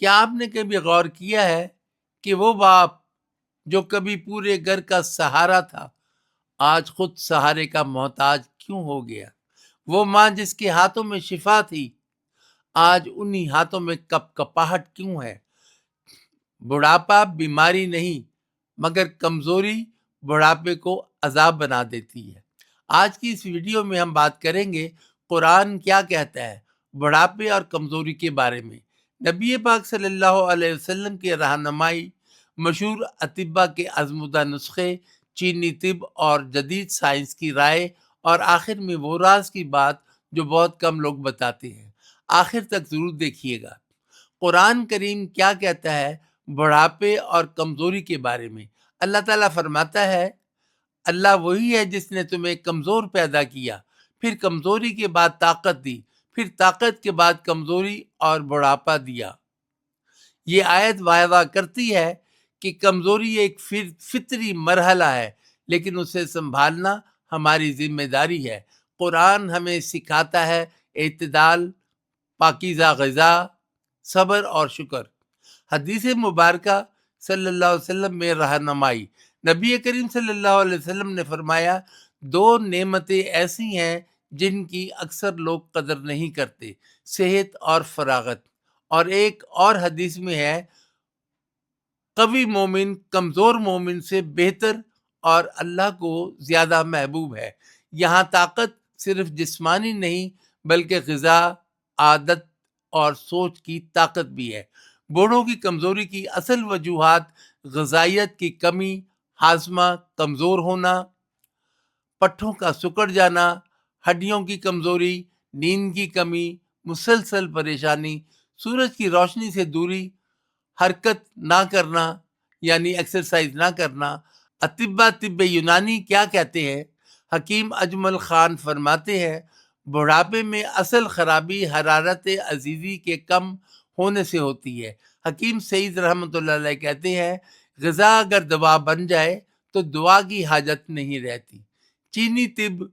کیا آپ نے کبھی غور کیا ہے کہ وہ باپ جو کبھی پورے گھر کا سہارا تھا آج خود سہارے کا محتاج کیوں ہو گیا؟ وہ ماں جس کے ہاتھوں میں شفا تھی آج انہی ہاتھوں میں کپ کپاہٹ کیوں ہے؟ بڑھاپا بیماری نہیں مگر کمزوری بڑھاپے کو عذاب بنا دیتی ہے۔ آج کی اس ویڈیو میں ہم بات کریں گے قرآن کیا کہتا ہے بڑھاپے اور کمزوری کے بارے میں۔ نبی پاک صلی اللہ علیہ وسلم کی رہنمائی، مشہور اطباء کے آزمودہ نسخے، چینی طب اور جدید سائنس کی رائے، اور آخر میں وہ راز کی بات جو بہت کم لوگ بتاتے ہیں۔ آخر تک ضرور دیکھیے گا۔ قرآن کریم کیا کہتا ہے بڑھاپے اور کمزوری کے بارے میں؟ اللہ تعالیٰ فرماتا ہے، اللہ وہی ہے جس نے تمہیں کمزور پیدا کیا، پھر کمزوری کے بعد طاقت دی، پھر طاقت کے بعد کمزوری اور بڑھاپا دیا۔ یہ آیت واضح کرتی ہے کہ کمزوری ایک فطری مرحلہ ہے، لیکن اسے سنبھالنا ہماری ذمہ داری ہے۔ قرآن ہمیں سکھاتا ہے اعتدال، پاکیزہ غذا، صبر اور شکر۔ حدیث مبارکہ صلی اللہ علیہ وسلم میں رہنمائی، نبی کریم صلی اللہ علیہ وسلم نے فرمایا، دو نعمتیں ایسی ہیں جن کی اکثر لوگ قدر نہیں کرتے، صحت اور فراغت۔ اور ایک اور حدیث میں ہے، قوی مومن کمزور مومن سے بہتر اور اللہ کو زیادہ محبوب ہے۔ یہاں طاقت صرف جسمانی نہیں بلکہ غذا، عادت اور سوچ کی طاقت بھی ہے۔ بوڑھوں کی کمزوری کی اصل وجوہات غذائیت کی کمی، ہاضمہ کمزور ہونا، پٹھوں کا سکڑ جانا، ہڈیوں کی کمزوری، نیند کی کمی، مسلسل پریشانی، سورج کی روشنی سے دوری، حرکت نہ کرنا یعنی ایکسرسائز نہ کرنا۔ اطباء طب یونانی کیا کہتے ہیں؟ حکیم اجمل خان فرماتے ہیں، بڑھاپے میں اصل خرابی حرارت عزیزی کے کم ہونے سے ہوتی ہے۔ حکیم سعید رحمۃ اللہ علیہ کہتے ہیں، غذا اگر دوا بن جائے تو دعا کی حاجت نہیں رہتی۔ چینی طب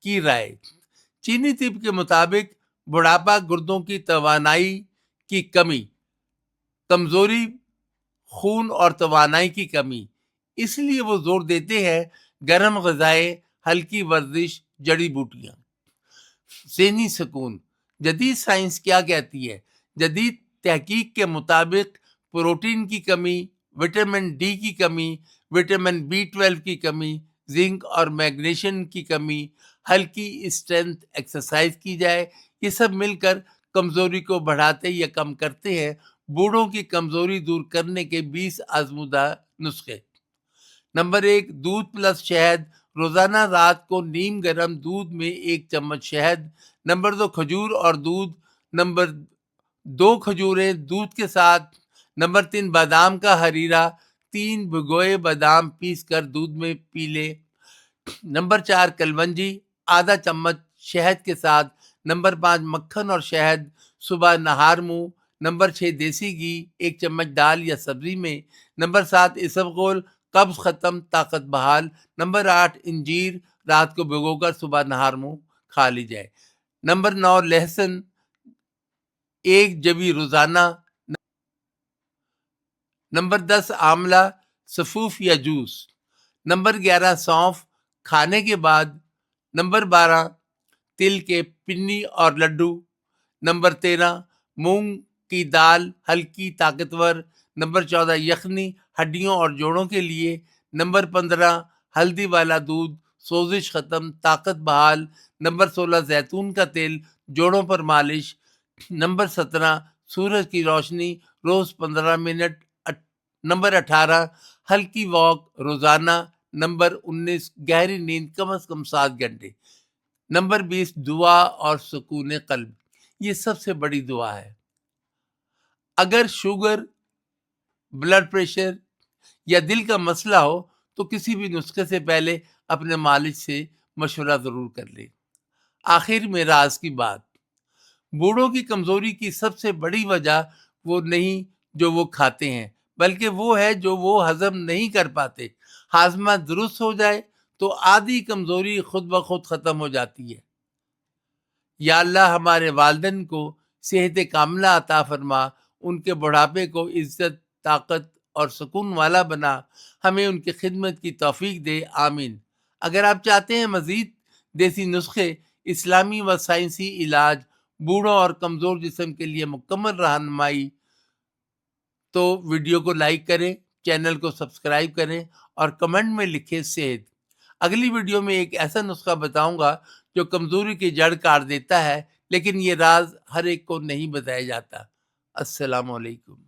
کی رائے، چینی طب کے مطابق بڑھاپا گردوں کی توانائی کی کمی، کمزوری خون اور توانائی کی کمی۔ اس لیے وہ زور دیتے ہیں گرم غذائیں، ہلکی ورزش، جڑی بوٹیاں۔ ذہنی سکون، جدید سائنس کیا کہتی ہے؟ جدید تحقیق کے مطابق پروٹین کی کمی، وٹامن ڈی کی کمی، وٹامن B12 کی کمی، زنک اور میگنیشیم کی کمی، ہلکی اسٹرینتھ ایکسرسائز کی جائے، یہ سب مل کر کمزوری کو بڑھاتے یا کم کرتے ہیں۔ بوڑھوں کی کمزوری دور کرنے کے 20 آزمودہ نسخے۔ نمبر 1، دودھ پلس شہد، روزانہ رات کو نیم گرم دودھ میں 1 چمچ شہد۔ نمبر 2، کھجور اور دودھ۔ نمبر 2، کھجوریں دودھ کے ساتھ۔ نمبر 3، بادام کا ہریرا، 3 بھگوئے بادام پیس کر دودھ میں پی لے۔ نمبر 4، کلونجی، آدھا چمچ شہد کے ساتھ۔ نمبر 5، مکھن اور شہد، صبح نہار منہ۔ نمبر 6، دیسی گھی، 1 چمچ دال یا سبزی میں۔ نمبر 7، اسبغول، قبض ختم، طاقت بحال۔ نمبر 8، انجیر، رات کو بھگو کر صبح نہار منہ کھا لی جائے۔ نمبر 9، لہسن، 1 جوی روزانہ۔ نمبر 10، آملہ، سفوف یا جوس۔ نمبر 11، سونف، کھانے کے بعد۔ نمبر 12، تل کے پنی اور لڈو۔ نمبر 13، مونگ کی دال، ہلکی طاقتور۔ نمبر 14، یخنی، ہڈیوں اور جوڑوں کے لیے۔ نمبر 15، ہلدی والا دودھ، سوزش ختم، طاقت بحال۔ نمبر 16، زیتون کا تیل، جوڑوں پر مالش۔ نمبر 17، سورج کی روشنی، روز 15 منٹ۔ نمبر 18، ہلکی واک روزانہ۔ نمبر 19، گہری نیند کم از کم 7 گھنٹے۔ نمبر 20، دعا اور سکون قلب، یہ سب سے بڑی دعا ہے۔ اگر شوگر، بلڈ پریشر یا دل کا مسئلہ ہو تو کسی بھی نسخے سے پہلے اپنے مالج سے مشورہ ضرور کر لیں۔ آخر میں راز کی بات، بوڑھوں کی کمزوری کی سب سے بڑی وجہ وہ نہیں جو وہ کھاتے ہیں، بلکہ وہ ہے جو وہ ہضم نہیں کر پاتے۔ ہاضمہ درست ہو جائے تو آدھی کمزوری خود بخود ختم ہو جاتی ہے۔ یا اللہ ہمارے والدین کو صحت کاملہ عطا فرما، ان کے بڑھاپے کو عزت، طاقت اور سکون والا بنا ہمیں ان کی خدمت کی توفیق دے، آمین۔ اگر آپ چاہتے ہیں مزید دیسی نسخے، اسلامی و سائنسی علاج، بوڑھوں اور کمزور جسم کے لیے مکمل رہنمائی، تو ویڈیو کو لائک کریں، چینل کو سبسکرائب کریں اور کمنٹ میں لکھیں صحت۔ اگلی ویڈیو میں ایک ایسا نسخہ بتاؤں گا جو کمزوری کی جڑ کاٹ دیتا ہے، لیکن یہ راز ہر ایک کو نہیں بتایا جاتا۔ السلام علیکم۔